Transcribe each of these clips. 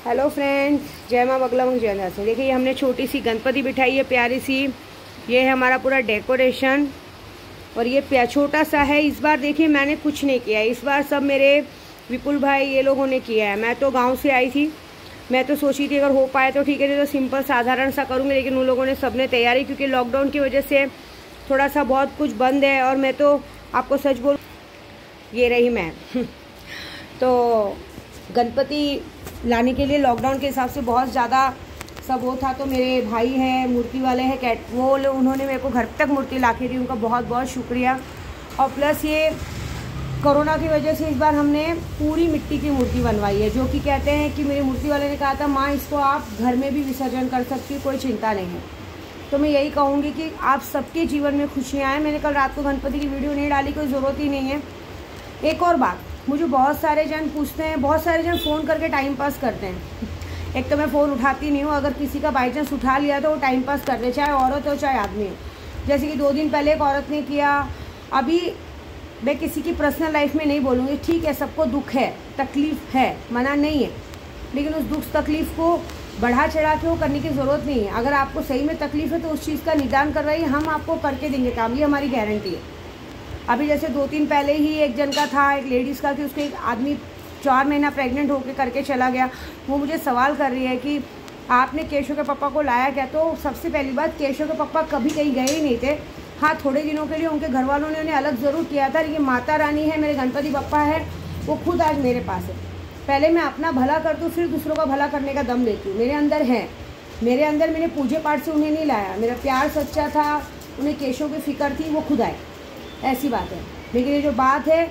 Hello friends, जय माँ बगला मुंग जय से। देखिए ये हमने छोटी सी गणपति बिठाई है, प्यारी सी। ये है हमारा पूरा डेकोरेशन और ये छोटा सा है। इस बार देखिए मैंने कुछ नहीं किया, इस बार सब मेरे विपुल भाई ये लोगों ने किया है। मैं तो गांव से आई थी, मैं तो सोची थी अगर हो पाए तो ठीक है, तो सिंपल साधारण सा करूँगी, लेकिन उन लोगों ने सबने तैयारी, क्योंकि लॉकडाउन की वजह से थोड़ा सा बहुत कुछ बंद है। और मैं तो आपको सच बोल, ये रही मैं तो गणपति लाने के लिए लॉकडाउन के हिसाब से बहुत ज़्यादा सब वो था। तो मेरे भाई हैं मूर्ति वाले हैं, वो उन्होंने मेरे को घर तक मूर्ति ला के दी, उनका बहुत बहुत शुक्रिया। और प्लस ये कोरोना की वजह से इस बार हमने पूरी मिट्टी की मूर्ति बनवाई है, जो कि कहते हैं कि मेरे मूर्ति वाले ने कहा था माँ इसको आप घर में भी विसर्जन कर सकती हो, कोई चिंता नहीं है। तो मैं यही कहूँगी कि आप सबके जीवन में खुशियाँ आएँ। मैंने कल रात को गणपति की वीडियो नहीं डाली, कोई ज़रूरत ही नहीं है। एक और बात, मुझे बहुत सारे जन पूछते हैं, बहुत सारे जन फ़ोन करके टाइम पास करते हैं। एक तो मैं फ़ोन उठाती नहीं हूँ, अगर किसी का बाई चांस उठा लिया तो वो टाइम पास कर दे, चाहे औरत हो चाहे आदमी हो। जैसे कि 2 दिन पहले एक औरत ने किया। अभी मैं किसी की पर्सनल लाइफ में नहीं बोलूँगी, ठीक है सबको दुख है, तकलीफ़ है, मना नहीं है, लेकिन उस दुख तकलीफ़ को बढ़ा चढ़ा के वो करने की ज़रूरत नहीं है। अगर आपको सही में तकलीफ़ है तो उस चीज़ का निदान करवाइए, हम आपको करके देंगे काम, ये हमारी गारंटी है। अभी जैसे 2 दिन पहले ही एक जन का था, एक लेडीज़ का, कि उसके एक आदमी 4 महीना प्रेग्नेंट होकर करके चला गया। वो मुझे सवाल कर रही है कि आपने केशव के पापा को लाया क्या? तो सबसे पहली बात, केशव के पापा कभी कहीं गए ही नहीं थे। हाँ, थोड़े दिनों के लिए उनके घर वालों ने उन्हें अलग ज़रूर किया था, लेकिन माता रानी है, मेरे गणपति बप्पा है, वो खुद आज मेरे पास है। पहले मैं अपना भला करती हूँ, फिर दूसरों का भला करने का दम लेती हूँ। मेरे अंदर है, मेरे अंदर मैंने पूजे पाठ से उन्हें नहीं लाया, मेरा प्यार सच्चा था, उन्हें केशव की फ़िक्र थी, वो खुद आए, ऐसी बात है। लेकिन ये जो बात है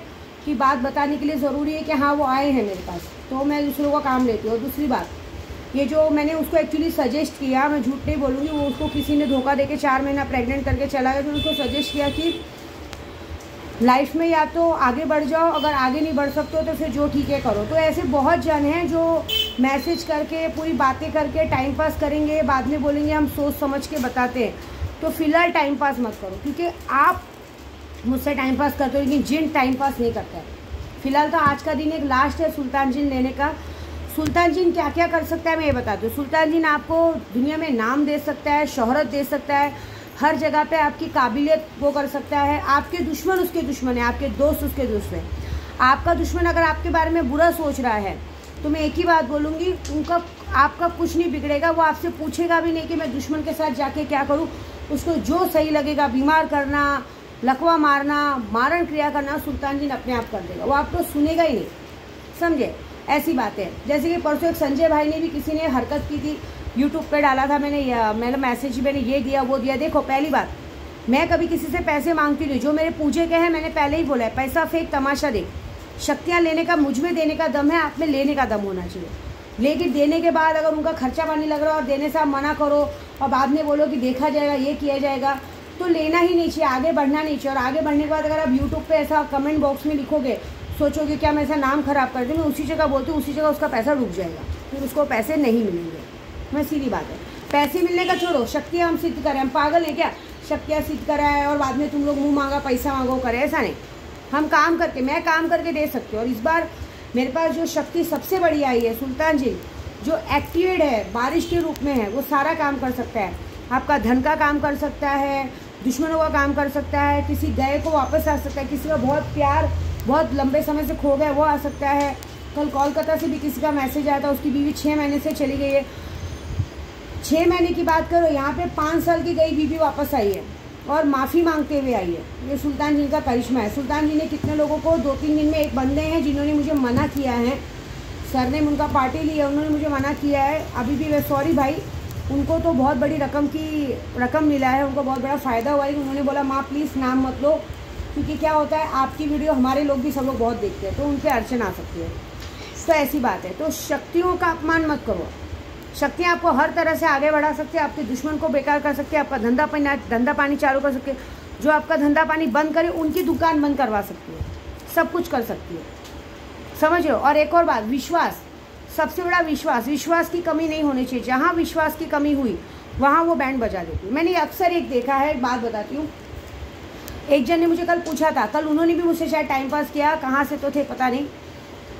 कि बात बताने के लिए ज़रूरी है कि हाँ वो आए हैं मेरे पास, तो मैं दूसरों का काम लेती हूँ। और दूसरी बात, ये जो मैंने उसको एक्चुअली सजेस्ट किया, मैं झूठ नहीं बोलूँगी, वो उसको किसी ने धोखा देके 4 महीना प्रेग्नेंट करके चला गया। तो उसको सजेस्ट किया कि लाइफ में या तो आगे बढ़ जाओ, अगर आगे नहीं बढ़ सकते हो तो फिर जो ठीक है करो। तो ऐसे बहुत जन हैं जो मैसेज करके पूरी बातें करके टाइम पास करेंगे, बाद में बोलेंगे हम सोच समझ के बताते हैं। तो फिलहाल टाइम पास मत करो, क्योंकि आप मुझसे टाइम पास करते हो, लेकिन जिन टाइम पास नहीं करता है। फिलहाल तो आज का दिन एक लास्ट है सुल्तान जिन लेने का। सुल्तान जिन क्या क्या कर सकता है मैं ये बताती हूँ। सुल्तान जिन आपको दुनिया में नाम दे सकता है, शोहरत दे सकता है, हर जगह पे आपकी काबिलियत वो कर सकता है। आपके दुश्मन उसके दुश्मन है, आपके दोस्त उसके दोस्त है। आपका दुश्मन अगर आपके बारे में बुरा सोच रहा है तो मैं एक ही बात बोलूँगी, उनका आपका कुछ नहीं बिगड़ेगा। वो आपसे पूछेगा भी नहीं कि मैं दुश्मन के साथ जाके क्या करूँ। उसको जो सही लगेगा, बीमार करना, लकवा मारना, मारण क्रिया करना, सुल्तान जिन अपने आप कर देगा। वो आपको सुनेगा ही नहीं, समझे? ऐसी बात है। जैसे कि परसों एक संजय भाई ने भी किसी ने हरकत की थी, यूट्यूब पे डाला था, मैंने मैसेज मैंने ये दिया वो दिया। देखो पहली बात, मैं कभी किसी से पैसे मांगती नहीं। जो मेरे पूजे के हैं मैंने पहले ही बोला है, पैसा फेंक तमाशा देख। शक्तियाँ लेने का मुझ में देने का दम है, आप में लेने का दम होना चाहिए। लेकिन देने के बाद अगर उनका खर्चा पानी लग रहा है और देने से आप मना करो और बाद में बोलो कि देखा जाएगा, ये किया जाएगा, तो लेना ही नहीं चाहिए, आगे बढ़ना नहीं चाहिए। और आगे बढ़ने के बाद अगर आप यूट्यूब पे ऐसा कमेंट बॉक्स में लिखोगे, सोचोगे क्या मैं ऐसा नाम खराब कर दूँ, मैं उसी जगह बोलती हूँ, उसी जगह उसका पैसा डूब जाएगा, फिर उसको पैसे नहीं मिलेंगे। मैं सीधी बात है, पैसे मिलने का छोड़ो, शक्तियाँ हम सिद्ध करें। हम पागल हैं क्या? शक्तियाँ सिद्ध कराए और बाद में तुम लोग मुँह मांगा पैसा मांगो करे, ऐसा नहीं। हम काम करके, मैं काम करके दे सकती हूँ। और इस बार मेरे पास जो शक्ति सबसे बड़ी आई है, सुल्तान जी, जो एक्टिवेट है, बारिश के रूप में है, वो सारा काम कर सकता है। आपका धन का काम कर सकता है, दुश्मनों का काम कर सकता है, किसी गए को वापस आ सकता है, किसी का बहुत प्यार बहुत लंबे समय से खो गया वो आ सकता है। कल कोलकाता से भी किसी का मैसेज आया था, उसकी बीवी 6 महीने से चली गई है। 6 महीने की बात करो, यहाँ पे 5 साल की गई बीवी वापस आई है और माफ़ी मांगते हुए आई है। ये सुल्तान जी का करिश्मा है। सुल्तान जी ने कितने लोगों को 2-3 दिन में, एक बंदे हैं जिन्होंने मुझे मना किया है, सरनेम उनका पार्टी लिया, उन्होंने मुझे मना किया है। अभी भी मैं सॉरी भाई, उनको तो बहुत बड़ी रकम मिला है, उनको बहुत बड़ा फ़ायदा हुआ है। उन्होंने बोला माँ प्लीज़ नाम मत लो, क्योंकि क्या होता है आपकी वीडियो हमारे लोग भी सब लोग बहुत देखते हैं, तो उन पर अड़चन आ सकती है। तो ऐसी बात है। तो शक्तियों का अपमान मत करो। शक्तियाँ आपको हर तरह से आगे बढ़ा सकती है, आपके दुश्मन को बेकार कर सकती है, आपका धंधा पानी चालू कर सकती है, जो आपका धंधा पानी बंद करे उनकी दुकान बंद करवा सकती है, सब कुछ कर सकती है, समझ रहे हो? और एक और बात, विश्वास, सबसे बड़ा विश्वास की कमी नहीं होनी चाहिए। जहाँ विश्वास की कमी हुई वहाँ वो बैंड बजा देती है। मैंने अक्सर एक देखा है, एक बात बताती हूँ। एक जन ने मुझे कल पूछा था, कल उन्होंने भी मुझसे शायद टाइम पास किया, कहाँ से तो थे पता नहीं,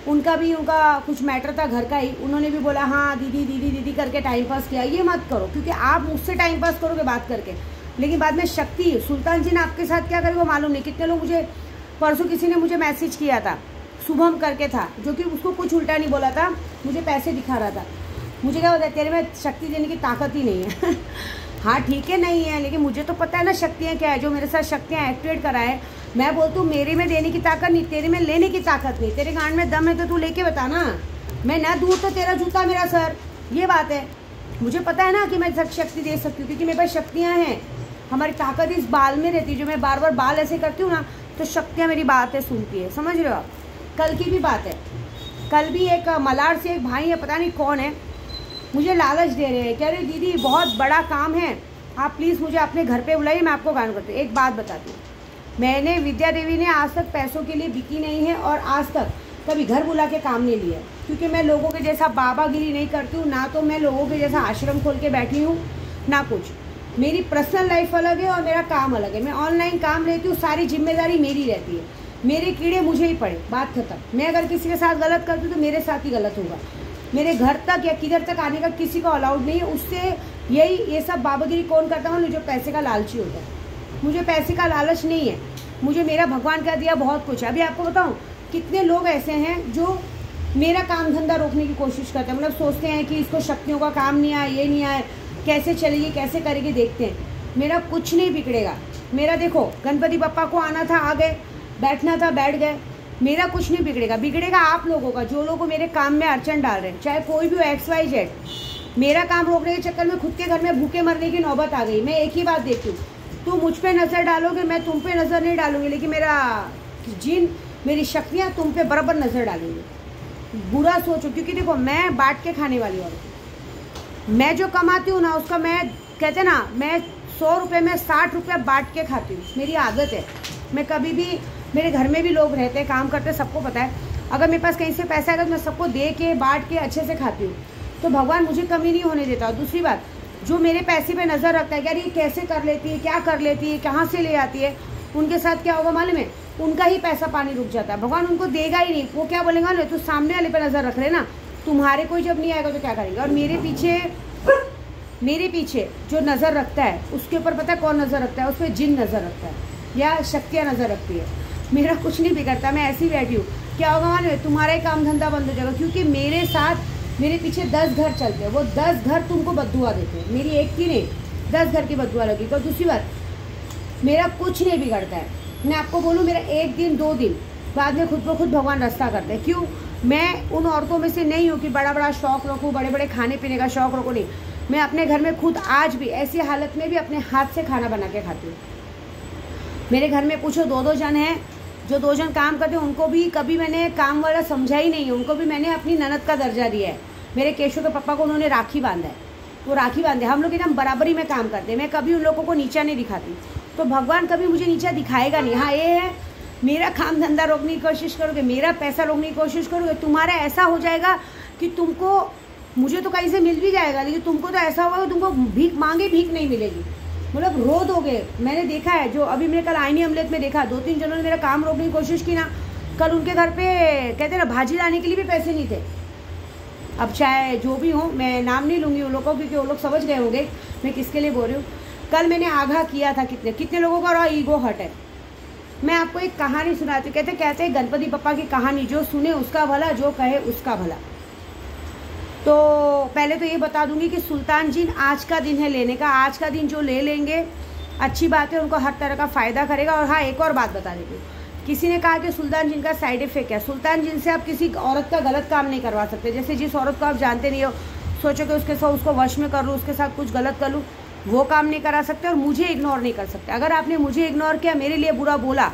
उनका कुछ मैटर था घर का ही, उन्होंने भी बोला हाँ दीदी दीदी दीदी करके टाइम पास किया। ये मत करो, क्योंकि आप मुझसे टाइम पास करोगे बात करके, लेकिन बाद में शक्ति सुल्तान जी ने आपके साथ क्या करेगा वो मालूम नहीं। कितने लोग मुझे परसों किसी ने मुझे मैसेज किया था, शुभम करके था, जो कि उसको कुछ उल्टा नहीं बोला था, मुझे पैसे दिखा रहा था। मुझे क्या होता है, तेरे में शक्ति देने की ताकत ही नहीं है। हाँ ठीक है नहीं है, लेकिन मुझे तो पता है ना शक्तियाँ क्या है। जो मेरे साथ शक्तियाँ एक्टिवेट कराए, मैं बोलती हूँ मेरे में देने की ताकत नहीं, तेरे में लेने की ताकत नहीं। तेरे गांड में दम है तो तू लेके बता ना, मैं ना दूर तो तेरा जूता मेरा सर, ये बात है। मुझे पता है ना कि मैं शक्ति दे सकती हूँ, क्योंकि मेरे पास शक्तियाँ हैं। हमारी ताकत इस बाल में रहती है, जो मैं बार बार बाल ऐसे करती हूँ ना, तो शक्तियाँ मेरी बातें सुनती है, समझ रहे हो आप। कल की भी बात है, कल भी एक मलाड से एक भाई है, पता नहीं कौन है, मुझे लालच दे रहे हैं, कह रहे दीदी बहुत बड़ा काम है, आप प्लीज़ मुझे अपने घर पे बुलाइए, मैं आपको गान करती हूँ। एक बात बताती हूँ, मैंने विद्या देवी ने आज तक पैसों के लिए बिकी नहीं है, और आज तक कभी घर बुला के काम नहीं लिया, क्योंकि मैं लोगों के जैसा बाबागिरी नहीं करती हूँ, ना तो मैं लोगों के जैसा आश्रम खोल के बैठी हूँ, ना कुछ। मेरी पर्सनल लाइफ अलग है और मेरा काम अलग है। मैं ऑनलाइन काम लेती हूँ, सारी जिम्मेदारी मेरी रहती है, मेरे कीड़े मुझे ही पड़े, बात खत्म। मैं अगर किसी के साथ गलत करती हूँ तो मेरे साथ ही गलत होगा। मेरे घर तक या किधर तक आने का किसी को अलाउड नहीं है। उससे यही ये सब बाबागिरी कौन करता है, जो पैसे का लालची होता है। मुझे पैसे का लालच नहीं है, मुझे मेरा भगवान का दिया बहुत कुछ है। अभी आपको बताऊँ कितने लोग ऐसे हैं जो मेरा काम धंधा रोकने की कोशिश करते हैं, मतलब सोचते हैं कि इसको शक्तियों का काम नहीं आया, ये नहीं आया, कैसे चलेगी कैसे करेगी, देखते हैं। मेरा कुछ नहीं बिगड़ेगा। मेरा देखो गणपति बप्पा को आना था आ गए, बैठना था बैठ गए, मेरा कुछ नहीं बिगड़ेगा। बिगड़ेगा आप लोगों का, जो लोग मेरे काम में अड़चन डाल रहे हैं, चाहे कोई भी हो, XYZ। मेरा काम रोकने के चक्कर में खुद के घर में भूखे मरने की नौबत आ गई। मैं एक ही बात देखती हूँ, तुम मुझ पे नज़र डालोगे, मैं तुम पे नज़र नहीं डालूंगी, लेकिन मेरा जिन मेरी शक्तियाँ तुम पे बराबर नज़र डालेंगी। बुरा सोचो, क्योंकि देखो मैं बांट के खाने वाली औरत हूँ। मैं जो कमाती हूँ ना उसका, मैं कहते ना, मैं 100 रुपये में 60 रुपये बांट के खाती हूँ, मेरी आदत है। मैं कभी भी, मेरे घर में भी लोग रहते हैं काम करते, सबको पता है, अगर मेरे पास कहीं से पैसा आएगा तो मैं सबको दे के बांट के अच्छे से खाती हूँ। तो भगवान मुझे कमी नहीं होने देता। दूसरी बात, जो मेरे पैसे पे नज़र रखता है, यार ये कैसे कर लेती है, क्या कर लेती है, कहाँ से ले आती है, उनके साथ क्या होगा मालूम है, उनका ही पैसा पानी रुक जाता है। भगवान उनको देगा ही नहीं। वो क्या बोलेगा ना, तो सामने वाले पे नज़र रख रहे ना, तुम्हारे कोई जब नहीं आएगा तो क्या करेंगे। और मेरे पीछे जो नज़र रखता है उसके ऊपर पता है कौन नज़र रखता है, उस पर जिन नज़र रखता है या शक्तियाँ नज़र रखती है। मेरा कुछ नहीं बिगड़ता, मैं ऐसी बैठी हूँ। क्या होगा मालूम है, तुम्हारा ही काम धंधा बंद हो जाएगा, क्योंकि मेरे साथ मेरे पीछे 10 घर चलते हैं, वो 10 घर तुमको बद्दुआ देते हैं। मेरी एक की नहीं, 10 घर की बद्दुआ लगी। और दूसरी बात, मेरा कुछ नहीं बिगड़ता है। मैं आपको बोलूँ, मेरा 1 दिन 2 दिन बाद में खुद ब खुद भगवान रास्ता करते हैं। क्यों? मैं उन औरतों में से नहीं हूँ कि बड़ा बड़ा शौक़ रखूँ, बड़े बड़े खाने पीने का शौक़ रखूँ, नहीं। मैं अपने घर में खुद आज भी ऐसी हालत में भी अपने हाथ से खाना बना के खाती हूँ। मेरे घर में पूछो 2-2 जन हैं, जो 2 जन काम करते हैं, उनको भी कभी मैंने काम वाला समझा ही नहीं है। उनको भी मैंने अपनी ननद का दर्जा दिया है। मेरे केशव के पापा को उन्होंने राखी बांधा है, वो राखी बांधे। हम लोग एकदम बराबरी में काम करते हैं। मैं कभी उन लोगों को नीचा नहीं दिखाती, तो भगवान कभी मुझे नीचा दिखाएगा नहीं। हाँ ये है, मेरा काम धंधा रोकने की कोशिश करोगे, मेरा पैसा रोकने की कोशिश करोगे, तुम्हारा ऐसा हो जाएगा कि तुमको, मुझे तो कहीं से मिल भी जाएगा, लेकिन तुमको तो ऐसा होगा तुमको भीख मांगे भीख नहीं मिलेगी, मतलब रो दोगे। मैंने देखा है, जो अभी मैंने कल आईनी अमलेट में देखा, 2-3 जनों ने मेरा काम रोकने की कोशिश की ना, कल उनके घर पे कहते ना भाजी लाने के लिए भी पैसे नहीं थे। अब चाहे जो भी हो, मैं नाम नहीं लूँगी उन लोगों को, क्योंकि वो लोग समझ गए होंगे मैं किसके लिए बोल रही हूँ। कल मैंने आगाह किया था, कितने लोगों का ईगो हर्ट है। मैं आपको एक कहानी सुनाती हूँ। कहते हैं गणपति बप्पा की कहानी, जो सुने उसका भला, जो कहे उसका भला। तो पहले तो ये बता दूंगी कि सुल्तान जिन आज का दिन है लेने का। आज का दिन जो ले लेंगे अच्छी बात है, उनको हर तरह का फ़ायदा करेगा। और हाँ, एक और बात बता देती हूँ, किसी ने कहा कि सुल्तान जिन का साइड इफेक्ट है। सुल्तान जिन से आप किसी औरत का गलत काम नहीं करवा सकते। जैसे जिस औरत को आप जानते नहीं हो, सोचो कि उसके साथ उसको वश में कर लूँ, उसके साथ कुछ गलत कर लूँ, वो काम नहीं करा सकते। और मुझे इग्नोर नहीं कर सकते। अगर आपने मुझे इग्नोर किया, मेरे लिए बुरा बोला,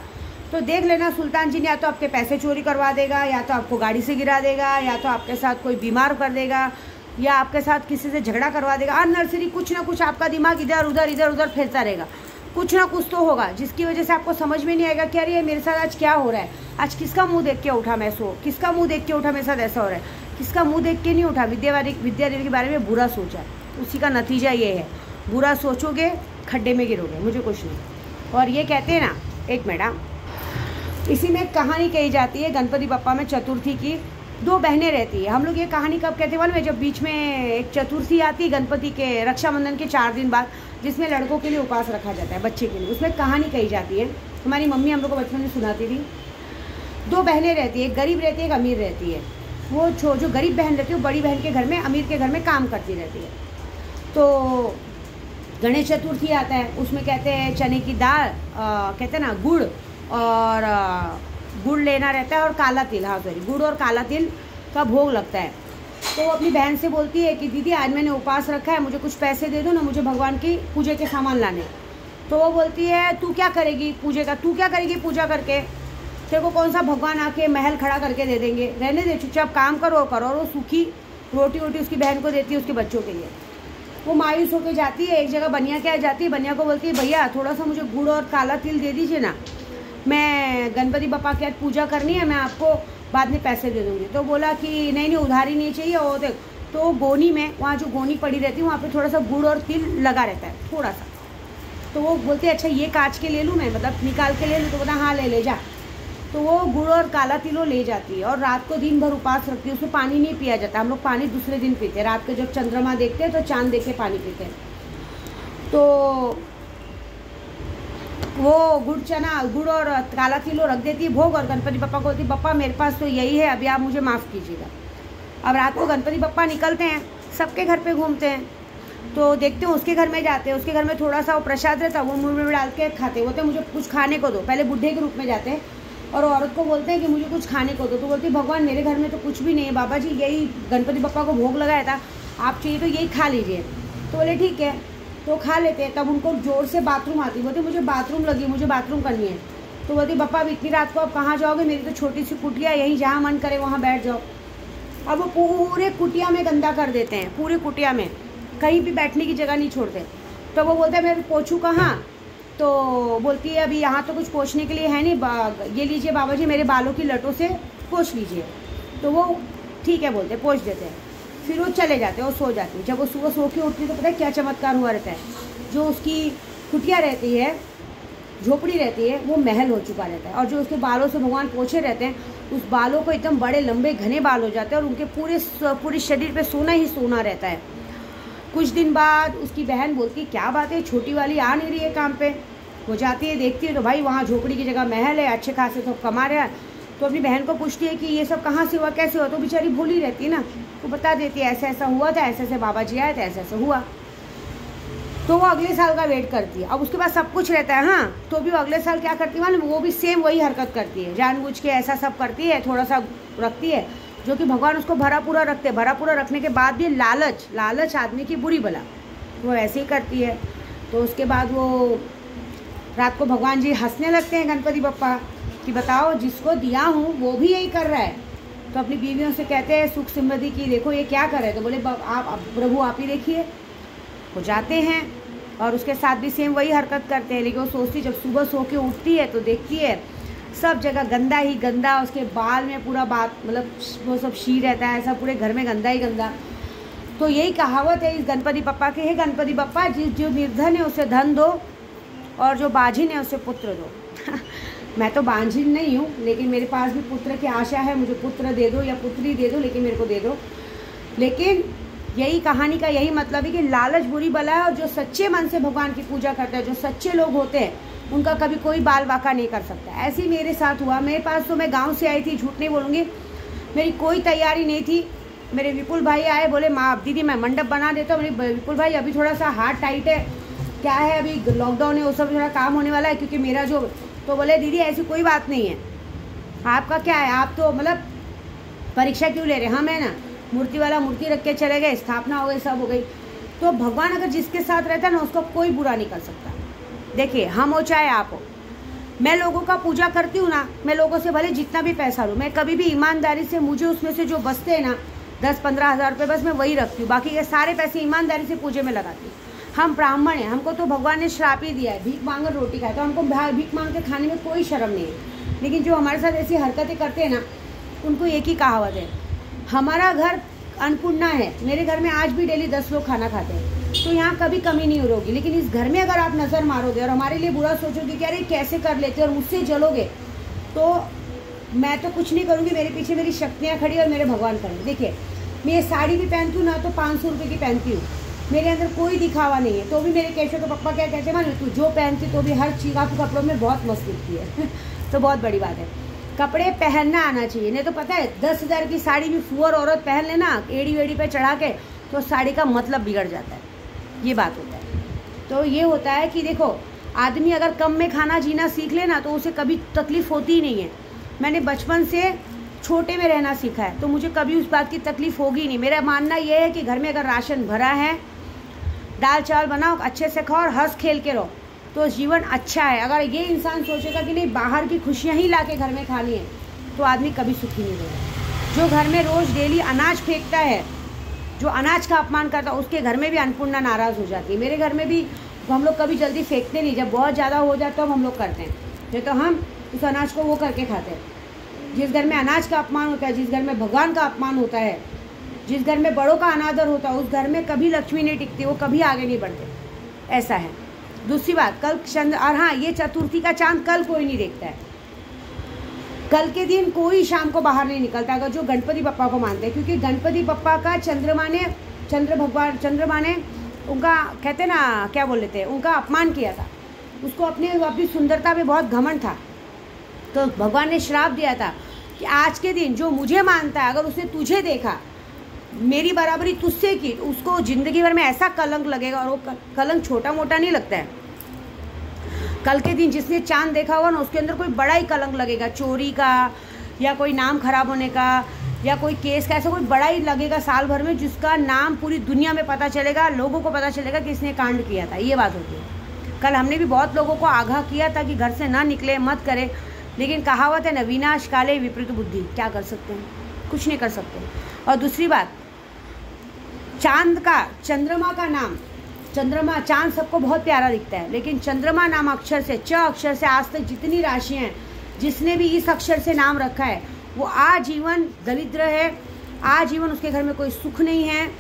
तो देख लेना सुल्तान जी ने या तो आपके पैसे चोरी करवा देगा, या तो आपको गाड़ी से गिरा देगा, या तो आपके साथ कोई बीमार कर देगा, या आपके साथ किसी से झगड़ा करवा देगा। अननेसेसरी कुछ ना कुछ आपका दिमाग इधर उधर फिरता रहेगा। कुछ ना कुछ तो होगा जिसकी वजह से आपको समझ में नहीं आएगा कि अरे मेरे साथ आज क्या हो रहा है, आज किसका मुंह देख के उठा मैं किसका मुंह देख के उठा मेरे साथ ऐसा हो रहा है, किसका मुंह देख के नहीं उठा, विद्या देवी के बारे में बुरा सोचा, उसी का नतीजा ये है। बुरा सोचोगे खड्डे में गिरोगे, मुझे कुछ नहीं। और ये कहते हैं ना, एक मैडम, इसी में एक कहानी कही जाती है गणपति बप्पा में चतुर्थी की। 2 बहनें रहती है। हम लोग ये कहानी कब कहते हैं, जब बीच में एक चतुर्थी आती है गणपति के रक्षाबंधन के 4 दिन बाद, जिसमें लड़कों के लिए उपवास रखा जाता है, बच्चे के लिए, उसमें कहानी कही जाती है। हमारी मम्मी हम लोग को बचपन में सुनाती थी। 2 बहनें रहती है, एक गरीब रहती है, एक अमीर रहती है। वो जो गरीब बहन रहती है वो बड़ी बहन के घर में, अमीर के घर में काम करती रहती है। तो गणेश चतुर्थी आता है, उसमें कहते हैं चने की दाल, कहते हैं ना गुड़, और गुड़ लेना रहता है और काला तिल, हाँ सॉरी, गुड़ और काला तिल का भोग लगता है। तो वो अपनी बहन से बोलती है कि दीदी आज मैंने उपवास रखा है, मुझे कुछ पैसे दे दो ना, मुझे भगवान की पूजा के सामान लाने। तो वो बोलती है तू क्या करेगी पूजा का, तू क्या करेगी पूजा करके, तेरे को कौन सा भगवान आके महल खड़ा करके दे देंगे, रहने दे, चुपचाप काम करो। और वो सूखी रोटी वोटी उसकी बहन को देती है उसके बच्चों के लिए। वो मायूस होकर जाती है, एक जगह बनिया के जाती है, बनिया को बोलती है भैया थोड़ा सा मुझे गुड़ और काला तिल दे दीजिए ना, मैं गणपति बप्पा की आज पूजा करनी है, मैं आपको बाद में पैसे दे दूँगी। तो बोला कि नहीं उधारी नहीं चाहिए। और देख तो गोनी में, वहाँ जो गोनी पड़ी रहती है वहाँ पे थोड़ा सा गुड़ और तिल लगा रहता है थोड़ा सा। तो वो बोलते अच्छा ये कांच के ले लूँ मैं, मतलब निकाल के ले लूँ। तो बोला हाँ ले जा। तो वो गुड़ और काला तिल ले जाती है और रात को दिन भर उपवास रखती है। उसमें पानी नहीं पिया जाता, हम लोग पानी दूसरे दिन पीते हैं। रात को जब चंद्रमा देखते हैं तो चांद देख के पानी पीते हैं। तो वो गुड़ और काला तिल रख देती है भोग, और गणपति बप्पा को बोलती है बप्पा मेरे पास तो यही है, अभी आप मुझे माफ़ कीजिएगा। अब रात को गणपति बप्पा निकलते हैं, सबके घर पे घूमते हैं, तो देखते हैं उसके घर में जाते हैं। उसके घर में थोड़ा सा वो प्रसाद रहता है, वो मुँह में डाल के खाते। बोलते मुझे कुछ खाने को दो, पहले बुढ़े के रूप में जाते हैं और औरत को बोलते हैं कि मुझे कुछ खाने को दो। तो बोलती भगवान मेरे घर में तो कुछ भी नहीं है, बाबा जी यही गणपति बप्पा को भोग लगाया था, आप चाहिए तो यही खा लीजिए। तो बोले ठीक है, तो खा लेते हैं। तब उनको जोर से बाथरूम आती, बोलती मुझे बाथरूम लगी, मुझे बाथरूम करनी है। तो बोलती बप्पा अब इतनी रात को आप कहाँ जाओगे, मेरी तो छोटी सी कुटिया, यहीं जहाँ मन करे वहाँ बैठ जाओ। अब वो पूरे कुटिया में गंदा कर देते हैं, पूरी कुटिया में कहीं भी बैठने की जगह नहीं छोड़ते। तो वो बोलता है मैं पोछूँ कहाँ। तो बोलती है अभी यहाँ तो कुछ पोछने के लिए है नहीं, ये लीजिए बाबा जी मेरे बालों की लटों से पोछ लीजिए। तो वो ठीक है बोलते पोछ देते हैं। फिर वो चले जाते हैं और सो जाती है। जब वो सुबह सो के उठती है तो पता है क्या चमत्कार हुआ रहता है, जो उसकी कुटिया रहती है, झोपड़ी रहती है, वो महल हो चुका रहता है। और जो उसके बालों से भगवान पोछे रहते हैं, उस बालों को एकदम बड़े लंबे घने बाल हो जाते हैं और उनके पूरे शरीर पे सोना ही सोना रहता है। कुछ दिन बाद उसकी बहन बोलती है क्या बात है छोटी वाली आ नहीं रही है काम पे। वो जाती है देखती है तो भाई वहाँ झोपड़ी की जगह महल है, अच्छे खासे सब कमा रहा है। तो अपनी बहन को पूछती है कि ये सब कहाँ से हुआ, कैसे हुआ। तो बेचारी भूली रहती है ना, वो बता देती है ऐसा ऐसा हुआ था, ऐसे ऐसे बाबा जी आए थे, ऐसा ऐसा हुआ। तो वो अगले साल का वेट करती है। अब उसके पास सब कुछ रहता है, हाँ, तो भी वो अगले साल क्या करती है मालूम, वो भी सेम वही हरकत करती है, जानबूझ के ऐसा सब करती है, थोड़ा सा रखती है, जो कि भगवान उसको भरा पूरा रखते हैं। भरा पूरा रखने के बाद भी लालच आदमी की बुरी बला, वो ऐसे ही करती है। तो उसके बाद वो रात को भगवान जी हंसने लगते हैं गणपति बप्पा कि बताओ जिसको दिया हूँ वो भी यही कर रहा है। तो अपनी बीवियों से कहते हैं सुख समृद्धि की, देखो ये क्या कर रहे हैं। तो बोले आप प्रभु आप ही देखिए। वो जाते हैं और उसके साथ भी सेम वही हरकत करते हैं। लेकिन वो सोचती जब सुबह सो के उठती है तो देखती है सब जगह गंदा ही गंदा, उसके बाल में पूरा मतलब वो सब शी रहता है, ऐसा पूरे घर में गंदा ही गंदा। तो यही कहावत है इस गणपति बप्पा के, हे गणपति बप्पा जो निर्धन है उसे धन दो और जो बाझिन है उसे पुत्र दो। मैं तो बांझिन नहीं हूँ, लेकिन मेरे पास भी पुत्र की आशा है, मुझे पुत्र दे दो या पुत्री दे दो, लेकिन मेरे को दे दो। लेकिन यही कहानी का यही मतलब है कि लालच बुरी बला है, और जो सच्चे मन से भगवान की पूजा करते हैं, जो सच्चे लोग होते हैं, उनका कभी कोई बाल वाका नहीं कर सकता। ऐसे ही मेरे साथ हुआ। मेरे पास तो मैं गाँव से आई थी, झूठ नहीं बोलूँगी, मेरी कोई तैयारी नहीं थी। मेरे विपुल भाई आए, बोले माँ दीदी मैं मंडप बना देता हूँ। मेरे विपुल भाई अभी थोड़ा सा हाथ टाइट है, क्या है अभी लॉकडाउन है, वो सब थोड़ा काम होने वाला है, क्योंकि मेरा जो, तो बोले दीदी ऐसी कोई बात नहीं है, आपका क्या है, आप तो मतलब परीक्षा क्यों ले रहे। हम है ना, मूर्ति वाला मूर्ति रख के चले गए, स्थापना हो गई, सब हो गई। तो भगवान अगर जिसके साथ रहता है ना, उसको कोई बुरा नहीं कर सकता। देखिए हम हो चाहे आप हो, मैं लोगों का पूजा करती हूँ ना, मैं लोगों से भले जितना भी पैसा लूँ, मैं कभी भी ईमानदारी से, मुझे उसमें से जो बचते हैं ना 10-15 हज़ार रुपये, बस मैं वही रखती हूँ। बाकी ये सारे पैसे ईमानदारी से पूजे में लगाती हूँ। हम ब्राह्मण हैं, हमको तो भगवान ने श्राप ही दिया है, भीख मांगर रोटी खाए, तो हमको भीख मांग के खाने में कोई शर्म नहीं है। लेकिन जो हमारे साथ ऐसी हरकतें करते हैं ना, उनको एक ही कहावत है, हमारा घर अन्नपूर्णा है, मेरे घर में आज भी डेली 10 लोग खाना खाते हैं, तो यहाँ कभी कमी नहीं होगी। लेकिन इस घर में अगर आप नज़र मारोगे और हमारे लिए बुरा सोचोगे कि अरे कैसे कर लेते और मुझसे जलोगे, तो मैं तो कुछ नहीं करूँगी, मेरे पीछे मेरी शक्तियाँ खड़ी और मेरे भगवान खड़े। देखिए मैं ये साड़ी भी पहनती हूँ ना तो 500 रुपये की पहनती हूँ, मेरे अंदर कोई दिखावा नहीं है। तो भी मेरे केशव के पप्पा क्या कहते हैं, मान तू जो पहनती तो भी हर चीज़ आपके कपड़ों में बहुत मस्त दिखती है तो बहुत बड़ी बात है, कपड़े पहनना आना चाहिए। नहीं तो पता है 10,000 की साड़ी भी फुअर औरत पहन लेना एड़ी वेड़ी पे चढ़ा के, तो साड़ी का मतलब बिगड़ जाता है, ये बात होता है। तो ये होता है कि देखो आदमी अगर कम में खाना जीना सीख लेना तो उसे कभी तकलीफ़ होती ही नहीं है। मैंने बचपन से छोटे में रहना सीखा है तो मुझे कभी उस बात की तकलीफ़ होगी नहीं। मेरा मानना ये है कि घर में अगर राशन भरा है, दाल चावल बनाओ, अच्छे से खाओ और हंस खेल के रहो तो जीवन अच्छा है। अगर ये इंसान सोचेगा कि नहीं बाहर की खुशियाँ ही ला के घर में खानी है तो आदमी कभी सुखी नहीं रहेगा। जो घर में रोज़ डेली अनाज फेंकता है, जो अनाज का अपमान करता है, उसके घर में भी अन्नपूर्णा नाराज़ हो जाती है। मेरे घर में भी हम लोग कभी जल्दी फेंकते नहीं, जब बहुत ज़्यादा हो जाता है तो हम लोग करते हैं, नहीं तो हम उस अनाज को वो करके खाते हैं। जिस घर में अनाज का अपमान होता है, जिस घर में भगवान का अपमान होता है, जिस घर में बड़ों का अनादर होता है, उस घर में कभी लक्ष्मी नहीं टिकती, वो कभी आगे नहीं बढ़ते, ऐसा है। दूसरी बात, कल चंद्र, और हाँ ये चतुर्थी का चांद कल कोई नहीं देखता है, कल के दिन कोई शाम को बाहर नहीं निकलता अगर जो गणपति बप्पा को मानते हैं, क्योंकि गणपति बप्पा का चंद्रमा ने उनका कहते हैं ना क्या बोल लेते हैं, उनका अपमान किया था, उसको अपनी सुंदरता पे बहुत घमंड था, तो भगवान ने श्राप दिया था कि आज के दिन जो मुझे मानता है अगर उसने तुझे देखा, मेरी बराबरी तुझसे की, तो उसको ज़िंदगी भर में ऐसा कलंक लगेगा, और वो कलंक छोटा मोटा नहीं लगता है। कल के दिन जिसने चांद देखा होगा ना उसके अंदर कोई बड़ा ही कलंक लगेगा, चोरी का या कोई नाम खराब होने का या कोई केस का, ऐसा कोई बड़ा ही लगेगा साल भर में, जिसका नाम पूरी दुनिया में पता चलेगा, लोगों को पता चलेगा कि इसने कांड किया था। ये बात होती है। कल हमने भी बहुत लोगों को आगाह किया था कि घर से ना निकले, मत करें, लेकिन कहावत है ना, विनाश काले विपरीत बुद्धि, क्या कर सकते हैं, कुछ नहीं कर सकते। और दूसरी बात, चंद्रमा का नाम, चंद्रमा, चांद सबको बहुत प्यारा दिखता है, लेकिन चंद्रमा नाम अक्षर से, च अक्षर से आज तक जितनी राशियाँ हैं, जिसने भी इस अक्षर से नाम रखा है वो आजीवन दरिद्र है, आजीवन उसके घर में कोई सुख नहीं है,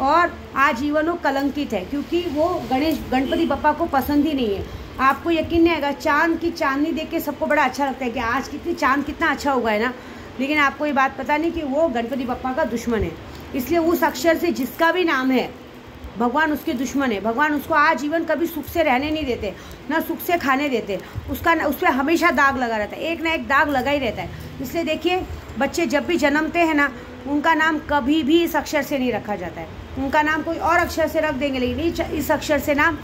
और आजीवन वो कलंकित है, क्योंकि वो गणपति बप्पा को पसंद ही नहीं है। आपको यकीन नहीं आएगा, चांद की चांदनी देख के सबको बड़ा अच्छा लगता है कि आज चांद कितना अच्छा हुआ है ना, लेकिन आपको ये बात पता नहीं कि वो गणपति बप्पा का दुश्मन है। इसलिए उस अक्षर से जिसका भी नाम है भगवान उसके दुश्मन है। भगवान उसको आजीवन कभी सुख से रहने नहीं देते, ना सुख से खाने देते, उस पर हमेशा दाग लगा रहता है, एक ना एक दाग लगा ही रहता है। इसलिए देखिए बच्चे जब भी जन्मते हैं ना, उनका नाम कभी भी इस अक्षर से नहीं रखा जाता है, उनका नाम कोई और अक्षर से रख देंगे, लेकिन इस अक्षर से नाम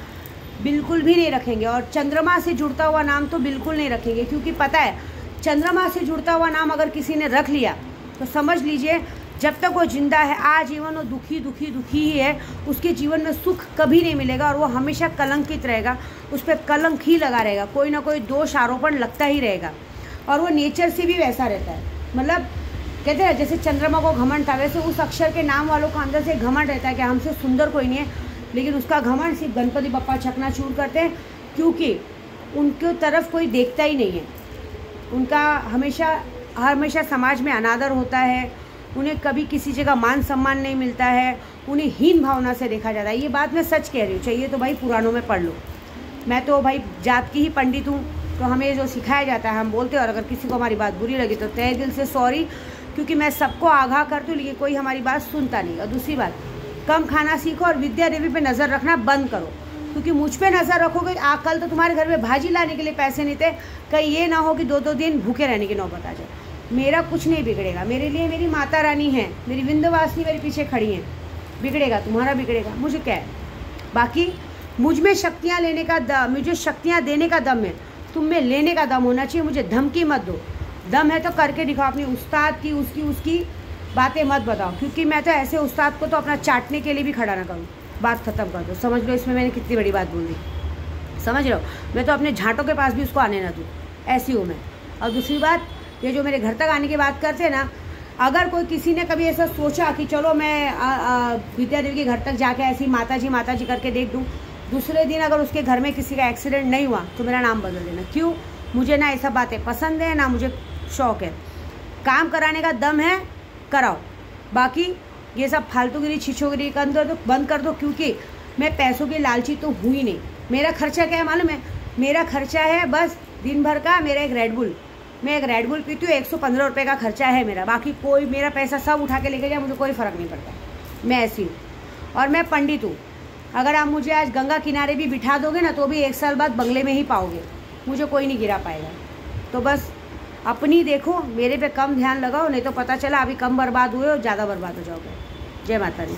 बिल्कुल भी नहीं रखेंगे। और चंद्रमा से जुड़ता हुआ नाम तो बिल्कुल नहीं रखेंगे, क्योंकि पता है चंद्रमा से जुड़ता हुआ नाम अगर किसी ने रख लिया तो समझ लीजिए जब तक वो जिंदा है आजीवन वो दुखी दुखी दुखी ही है, उसके जीवन में सुख कभी नहीं मिलेगा, और वो हमेशा कलंकित रहेगा, उस पर कलंक ही लगा रहेगा, कोई ना कोई दोष आरोपण लगता ही रहेगा। और वो नेचर से भी वैसा रहता है, मतलब कहते हैं जैसे चंद्रमा को घमंड था, वैसे उस अक्षर के नाम वालों का अंदर से घमंड रहता है कि हमसे सुंदर कोई नहीं है, लेकिन उसका घमंड सिर्फ गणपति बप्पा चकनाचूर करते हैं, क्योंकि उनकी तरफ कोई देखता ही नहीं है। उनका हमेशा समाज में अनादर होता है, उन्हें कभी किसी जगह मान सम्मान नहीं मिलता है, उन्हें हीन भावना से देखा जाता है। ये बात मैं सच कह रही हूँ, चाहिए तो भाई पुराणों में पढ़ लो, मैं तो भाई जात की ही पंडित हूँ, तो हमें जो सिखाया जाता है हम बोलते हैं, और अगर किसी को हमारी बात बुरी लगी तो तहे दिल से सॉरी, क्योंकि मैं सबको आगाह करती हूँ, लेकिन कोई हमारी बात सुनता नहीं। और दूसरी बात, कम खाना सीखो और विद्या देवी पे नज़र रखना बंद करो, क्योंकि मुझ पे नज़र रखोगे कल तो तुम्हारे घर में भाजी लाने के लिए पैसे नहीं थे, कहीं ये ना हो कि 2-2 दिन भूखे रहने की नौबत आ जाए। मेरा कुछ नहीं बिगड़ेगा, मेरे लिए मेरी माता रानी है, मेरी विंध्यवासिनी मेरे पीछे खड़ी हैं, बिगड़ेगा तुम्हारा बिगड़ेगा, मुझे क्या है। बाकी मुझ में शक्तियाँ लेने का दम, मुझे शक्तियाँ देने का दम है, तुम में लेने का दम होना चाहिए। मुझे धमकी मत दो, दम है तो करके दिखाओ। अपनी उस्ताद की उसकी बातें मत बताओ, क्योंकि मैं तो ऐसे उस्ताद को तो अपना चाटने के लिए भी खड़ा ना करूँ। बात ख़त्म कर दो, समझ लो इसमें मैंने कितनी बड़ी बात बोल दी, समझ लो। मैं तो अपने झांटों के पास भी उसको आने ना दूँ, ऐसी हूँ मैं। और दूसरी बात, ये जो मेरे घर तक आने की बात करते हैं ना, अगर कोई किसी ने कभी ऐसा सोचा कि चलो मैं विद्या देवी के घर तक जाके ऐसी माता जी करके देख दूँ, दूसरे दिन अगर उसके घर में किसी का एक्सीडेंट नहीं हुआ तो मेरा नाम बदल देना। क्यों? मुझे ना ऐसा बातें पसंद है, ना मुझे शौक़ है। काम कराने का दम है कराओ, बाकी ये सब फालतूगिरी छिछोगिरी बंद कर दो, क्योंकि मैं पैसों की लालची तो हुई ही नहीं। मेरा खर्चा क्या है मालूम है? मेरा खर्चा है बस दिन भर का मेरा एक रेड बुल, मैं एक रेड बुल पीती हूँ, 115 रुपये का खर्चा है मेरा, बाकी कोई मेरा पैसा सब उठा के लेके जाए, मुझे कोई फ़र्क नहीं पड़ता। मैं ऐसी हूँ और मैं पंडित हूँ। अगर आप मुझे आज गंगा किनारे भी बिठा दोगे ना तो भी 1 साल बाद बंगले में ही पाओगे, मुझे कोई नहीं गिरा पाएगा। तो बस अपनी देखो, मेरे पे कम ध्यान लगाओ, नहीं तो पता चला अभी कम बर्बाद हुए और ज़्यादा बर्बाद हो जाओगे। जय माता दी।